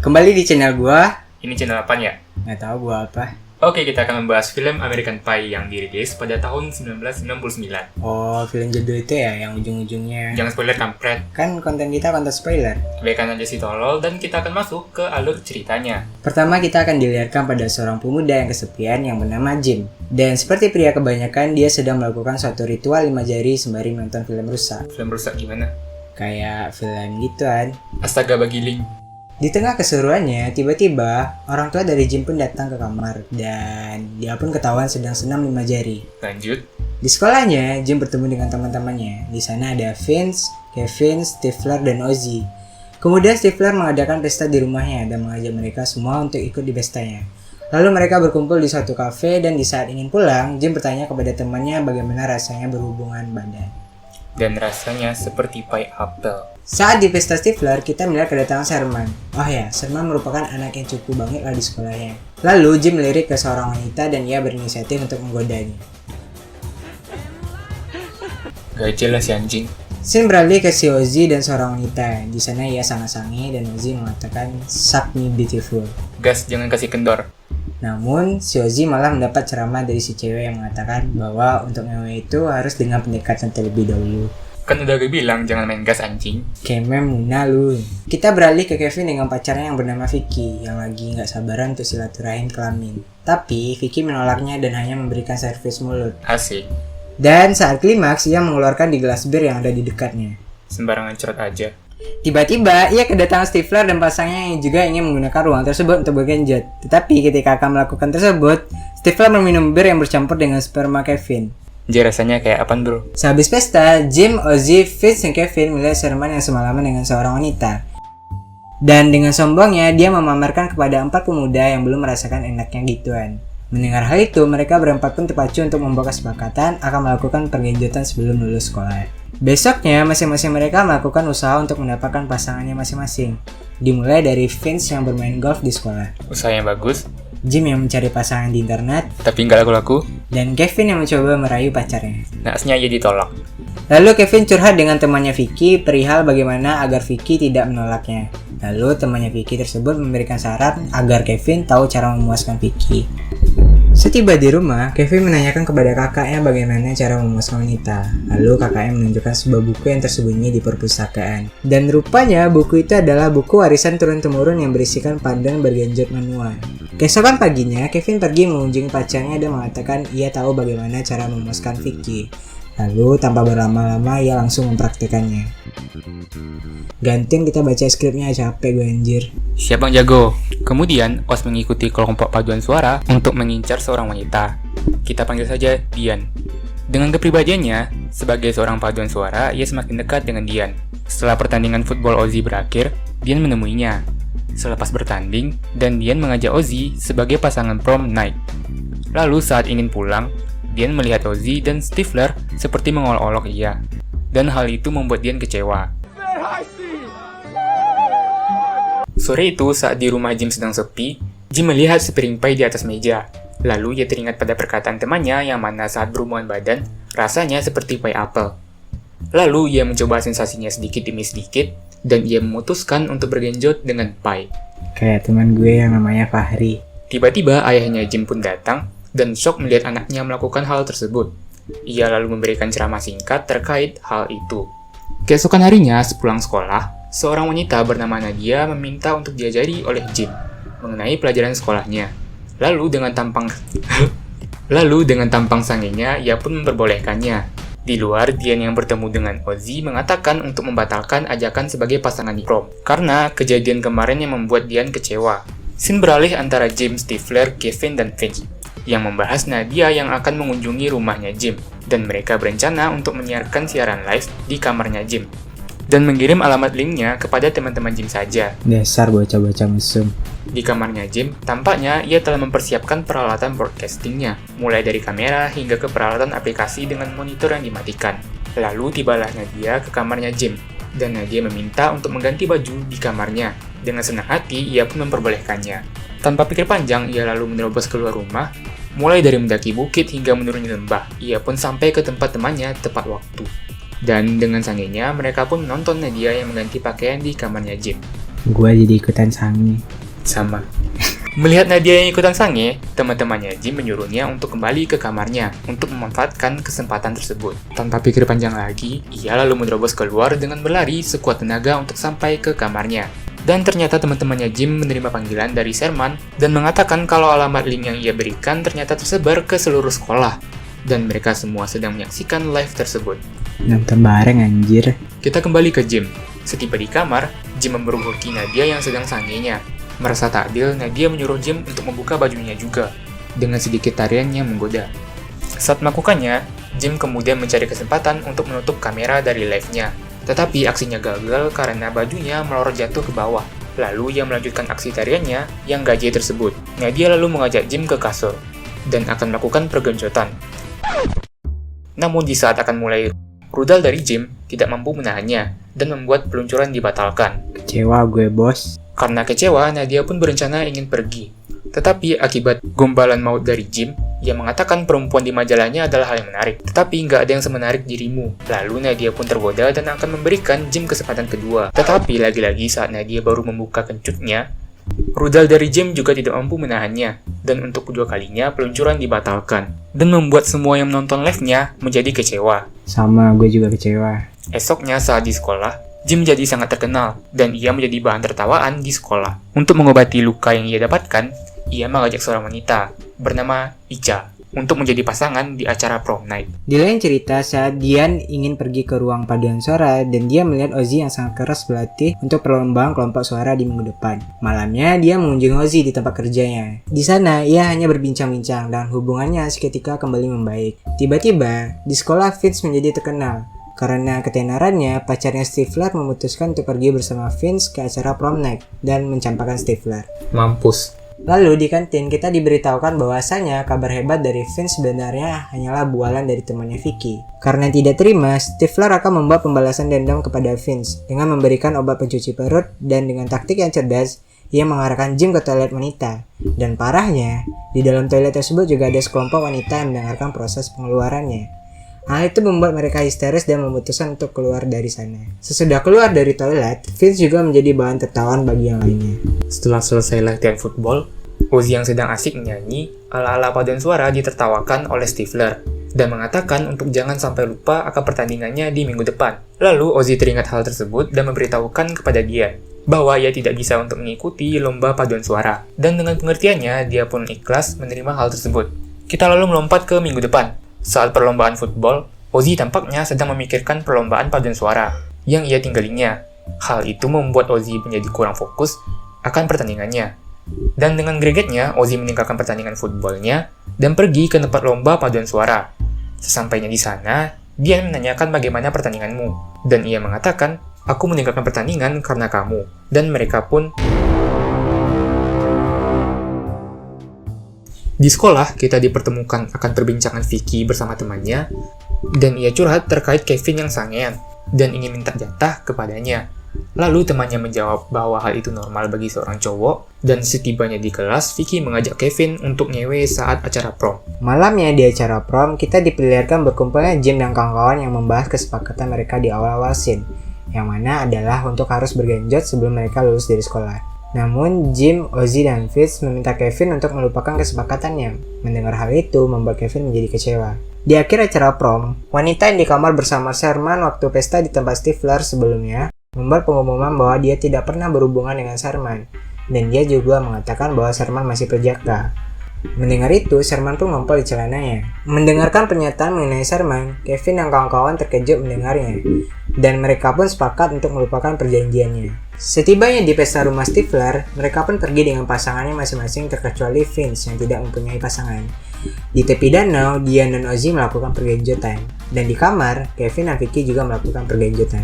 Kembali di channel gua. Ini channel apa ya? Nggak tahu gua apa. Oke, kita akan membahas film American Pie yang dirilis pada tahun 1969. Oh, film jadul itu ya, yang ujung-ujungnya. Jangan spoiler kampret. Kan konten kita konten spoiler. Abaikan aja si tolol dan kita akan masuk ke alur ceritanya. Pertama kita akan dilihatkan pada seorang pemuda yang kesepian yang bernama Jim. Dan seperti pria kebanyakan, dia sedang melakukan suatu ritual 5 jari sembari menonton film rusak. Film rusak gimana? Kayak film gituan. Astaga bagiling. Di tengah keseruannya, tiba-tiba orang tua dari Jim pun datang ke kamar dan dia pun ketahuan sedang senam 5 jari. Lanjut. Di sekolahnya, Jim bertemu dengan teman-temannya. Di sana ada Vince, Kevin, Stifler, dan Ozzy. Kemudian Stifler mengadakan pesta di rumahnya dan mengajak mereka semua untuk ikut di pestanya. Lalu mereka berkumpul di suatu kafe dan di saat ingin pulang, Jim bertanya kepada temannya bagaimana rasanya berhubungan badan. Dan rasanya seperti pie apple. Saat di pesta Stifler, kita melihat kedatangan Sherman. Oh ya, Sherman merupakan anak yang cukup banget lah di sekolahnya. Lalu Jim melirik ke seorang wanita dan ia berinisiatif untuk menggodanya. Gak jelas si anjing. Scene beralih ke si Ozzy dan seorang wanita. Di sana ia sangat sange dan Ozzy mengatakan "Suck me beautiful". Gas, jangan kasih kendor. Namun, si Ozzy malah mendapat ceramah dari si cewek yang mengatakan bahwa untuk ngewe itu harus dengan pendekatan terlebih dahulu. Kan udah gue bilang jangan main gas anjing. Kemen muna lu. Kita beralih ke Kevin dengan pacarnya yang bernama Vicky yang lagi nggak sabaran untuk silaturahim kelamin. Tapi Vicky menolaknya dan hanya memberikan servis mulut. Asik. Dan saat klimaks ia mengeluarkan di gelas bir yang ada di dekatnya. Sembarangan cerot aja. Tiba-tiba ia kedatangan Stifler dan pasangnya yang juga ingin menggunakan ruang tersebut untuk bergenjot. Tetapi ketika akan melakukan tersebut, Stifler meminum bir yang bercampur dengan sperma Kevin. Jadi rasanya kayak apaan bro? Sehabis pesta, Jim, Ozzy, Vince, dan Kevin melihat Sherman yang semalaman dengan seorang wanita. Dan dengan sombongnya, dia memamerkan kepada 4 pemuda yang belum merasakan enaknya gituan. Mendengar hal itu, mereka berempat pun terpacu untuk membuat kesepakatan akan melakukan pergenjotan sebelum lulus sekolah. Besoknya, masing-masing mereka melakukan usaha untuk mendapatkan pasangannya masing-masing. Dimulai dari Vince yang bermain golf di sekolah, Usaha yang bagus, Jim yang mencari pasangan di internet, tapi nggak laku-laku. dan Kevin yang mencoba merayu pacarnya. Naasnya aja ditolak. Lalu Kevin curhat dengan temannya Vicky perihal bagaimana agar Vicky tidak menolaknya. Lalu temannya Vicky tersebut memberikan saran agar Kevin tahu cara memuaskan Vicky. Setiba di rumah, Kevin menanyakan kepada kakaknya bagaimana cara memuaskan wanita. Lalu kakaknya menunjukkan sebuah buku yang tersembunyi di perpustakaan. Dan rupanya buku itu adalah buku warisan turun-temurun yang berisikan panduan bergenjot manual. Keesokan paginya, Kevin pergi mengunjungi pacarnya dan mengatakan ia tahu bagaimana cara memuaskan Vicky. Lalu tanpa berlama-lama ia langsung mempraktekannya. Gantian kita baca skripnya, capek gue anjir. Siap Bang Jago. Kemudian, Os mengikuti kelompok paduan suara untuk mengincar seorang wanita. Kita panggil saja Dian. Dengan kepribadiannya, sebagai seorang paduan suara, ia semakin dekat dengan Dian. Setelah pertandingan football Ozzy berakhir, Dian menemuinya. Selepas bertanding, dan Dian mengajak Ozzy sebagai pasangan prom night. Lalu saat ingin pulang, Dian melihat Ozzy dan Stifler seperti mengolok-olok ia. Dan hal itu membuat Dian kecewa. Sore itu, saat di rumah Jim sedang sepi, Jim melihat sepiring pie di atas meja. Lalu ia teringat pada perkataan temannya yang mana saat berhubungan badan, rasanya seperti pie apple. Lalu ia mencoba sensasinya sedikit demi sedikit, dan ia memutuskan untuk bergenjot dengan pie. Kayak teman gue yang namanya Fahri. Tiba-tiba ayahnya Jim pun datang, dan shock melihat anaknya melakukan hal tersebut. Ia lalu memberikan ceramah singkat terkait hal itu. Keesokan harinya, sepulang sekolah, seorang wanita bernama Nadia meminta untuk diajari oleh Jim mengenai pelajaran sekolahnya. Lalu dengan tampang sangenya, ia pun memperbolehkannya. Di luar, Dian yang bertemu dengan Ozzy mengatakan untuk membatalkan ajakan sebagai pasangan di prom karena kejadian kemarin yang membuat Dian kecewa. Scene beralih antara Jim, Stifler, Kevin, dan Vince yang membahas Nadia yang akan mengunjungi rumahnya Jim, dan mereka berencana untuk menyiarkan siaran live di kamarnya Jim dan mengirim alamat linknya kepada teman-teman Jim saja. Dasar bocah-bocah mesum. Di kamarnya Jim, tampaknya ia telah mempersiapkan peralatan broadcastingnya, mulai dari kamera hingga ke peralatan aplikasi dengan monitor yang dimatikan. Lalu tibalah Nadia ke kamarnya Jim, dan Nadia meminta untuk mengganti baju di kamarnya. Dengan senang hati, ia pun memperbolehkannya. Tanpa pikir panjang, ia lalu menerobos keluar rumah. Mulai dari mendaki bukit hingga menuruni lembah, ia pun sampai ke tempat temannya tepat waktu. Dan dengan sangenya, mereka pun menonton Nadia yang mengganti pakaian di kamarnya Jim. Gua jadi ikutan sange. Sama. Melihat Nadia yang ikutan sange, teman-temannya Jim menyuruhnya untuk kembali ke kamarnya untuk memanfaatkan kesempatan tersebut. Tanpa pikir panjang lagi, ia lalu menerobos keluar dengan berlari sekuat tenaga untuk sampai ke kamarnya. Dan ternyata teman-temannya Jim menerima panggilan dari Sherman dan mengatakan kalau alamat link yang ia berikan ternyata tersebar ke seluruh sekolah. Dan mereka semua sedang menyaksikan live tersebut. Nonton bareng anjir. Kita kembali ke Jim. Setiba di kamar, Jim memergoki Nadia yang sedang sangenya. Merasa tak adil, Nadia menyuruh Jim untuk membuka bajunya juga, dengan sedikit tarian yang menggoda. Saat melakukannya, Jim kemudian mencari kesempatan untuk menutup kamera dari live-nya. Tetapi aksinya gagal karena bajunya melorot jatuh ke bawah. Lalu ia melanjutkan aksi tariannya yang gaje tersebut. Nadia lalu mengajak Jim ke kasur, dan akan melakukan pergenjotan. Namun di saat akan mulai, rudal dari Jim tidak mampu menahannya, dan membuat peluncuran dibatalkan. Kecewa gue, bos. Karena kecewa, Nadia pun berencana ingin pergi. Tetapi akibat gombalan maut dari Jim, ia mengatakan perempuan di majalahnya adalah hal yang menarik. Tetapi nggak ada yang semenarik dirimu. Lalu Nadia pun tergoda dan akan memberikan Jim kesempatan kedua. Tetapi lagi-lagi saat Nadia baru membuka kencutnya, rudal dari Jim juga tidak mampu menahannya. Dan untuk kedua kalinya, peluncuran dibatalkan. Dan membuat semua yang menonton live-nya menjadi kecewa. Sama, gue juga kecewa. Esoknya saat di sekolah, Jim jadi sangat terkenal, dan ia menjadi bahan tertawaan di sekolah. Untuk mengobati luka yang ia dapatkan, ia mengajak seorang wanita bernama Icha untuk menjadi pasangan di acara prom night. Di lain cerita, saat Dian ingin pergi ke ruang paduan suara dan dia melihat Ozzy yang sangat keras berlatih untuk perlombaan kelompok suara di minggu depan. Malamnya, dia mengunjungi Ozzy di tempat kerjanya. Di sana, ia hanya berbincang-bincang dan hubungannya seketika kembali membaik. Tiba-tiba, di sekolah Vince menjadi terkenal. Karena ketenarannya, pacarnya Stifler memutuskan untuk pergi bersama Vince ke acara prom night dan mencampakkan Stifler. Mampus. Lalu di kantin kita diberitahukan bahwasanya kabar hebat dari Vince sebenarnya hanyalah bualan dari temannya Vicky. Karena tidak terima, Stifler akan membuat pembalasan dendam kepada Vince dengan memberikan obat pencuci perut dan dengan taktik yang cerdas, ia mengarahkan Jim ke toilet wanita. Dan parahnya, di dalam toilet tersebut juga ada sekelompok wanita yang mendengarkan proses pengeluarannya. Hal itu membuat mereka histeris dan memutuskan untuk keluar dari sana. Sesudah keluar dari toilet, Vince juga menjadi bahan tertawaan bagi yang lainnya. Setelah selesai latihan football, Ozzy yang sedang asik menyanyi ala-ala paduan suara ditertawakan oleh Stifler dan mengatakan untuk jangan sampai lupa akan pertandingannya di minggu depan. Lalu Ozzy teringat hal tersebut dan memberitahukan kepada dia bahwa ia tidak bisa untuk mengikuti lomba paduan suara. Dan dengan pengertiannya, dia pun ikhlas menerima hal tersebut. Kita lalu melompat ke minggu depan. Saat perlombaan football, Ozzy tampaknya sedang memikirkan perlombaan paduan suara yang ia tinggalinya. Hal itu membuat Ozzy menjadi kurang fokus akan pertandingannya. Dan dengan gregetnya, Ozzy meninggalkan pertandingan footballnya dan pergi ke tempat lomba paduan suara. Sesampainya di sana, dia menanyakan bagaimana pertandinganmu. Dan ia mengatakan, aku meninggalkan pertandingan karena kamu. Dan mereka pun... Di sekolah, kita dipertemukan akan perbincangan Vicky bersama temannya, dan ia curhat terkait Kevin yang sangean, dan ingin minta jatah kepadanya. Lalu temannya menjawab bahwa hal itu normal bagi seorang cowok, dan setibanya di kelas, Vicky mengajak Kevin untuk nyewe saat acara prom. Malamnya di acara prom, kita diperlihatkan berkumpulnya Jim dan kawan-kawan yang membahas kesepakatan mereka di awal-awal scene, yang mana adalah untuk harus bergenjot sebelum mereka lulus dari sekolah. Namun, Jim, Ozzy, dan Vince meminta Kevin untuk melupakan kesepakatannya. Mendengar hal itu membuat Kevin menjadi kecewa. Di akhir acara prom, wanita yang di kamar bersama Sherman waktu pesta di tempat Stifler sebelumnya membuat pengumuman bahwa dia tidak pernah berhubungan dengan Sherman. Dan dia juga mengatakan bahwa Sherman masih perjaka. Mendengar itu, Sherman pun ngompol di celananya. Mendengarkan pernyataan mengenai Sherman, Kevin dan kawan-kawan terkejut mendengarnya. Dan mereka pun sepakat untuk melupakan perjanjiannya. Setibanya di pesta rumah Stifler, mereka pun pergi dengan pasangannya masing-masing terkecuali Vince yang tidak mempunyai pasangan. Di tepi danau, Dian dan Ozzy melakukan pergenjotan. Dan di kamar, Kevin dan Vicky juga melakukan pergenjotan.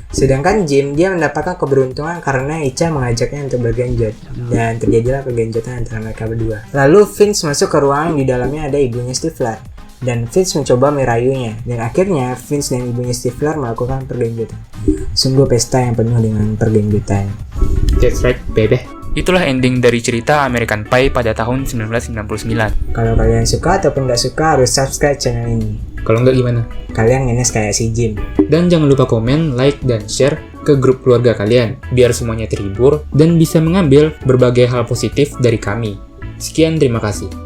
Sedangkan Jim, dia mendapatkan keberuntungan karena Icha mengajaknya untuk bergenjot. Dan terjadilah pergenjotan antara mereka berdua. Lalu Vince masuk ke ruangan di dalamnya ada ibunya Stifler. Dan Vince mencoba merayunya. Dan akhirnya Vince dan ibunya Stifler melakukan pergenjotan. Sungguh pesta yang penuh dengan pergenjotan. That's right, baby. Itulah ending dari cerita American Pie pada tahun 1999. Kalau kalian suka ataupun nggak suka harus subscribe channel ini. Kalau nggak gimana? Kalian ngenes kayak si Jim. Dan jangan lupa komen, like, dan share ke grup keluarga kalian, biar semuanya terhibur dan bisa mengambil berbagai hal positif dari kami. Sekian, terima kasih.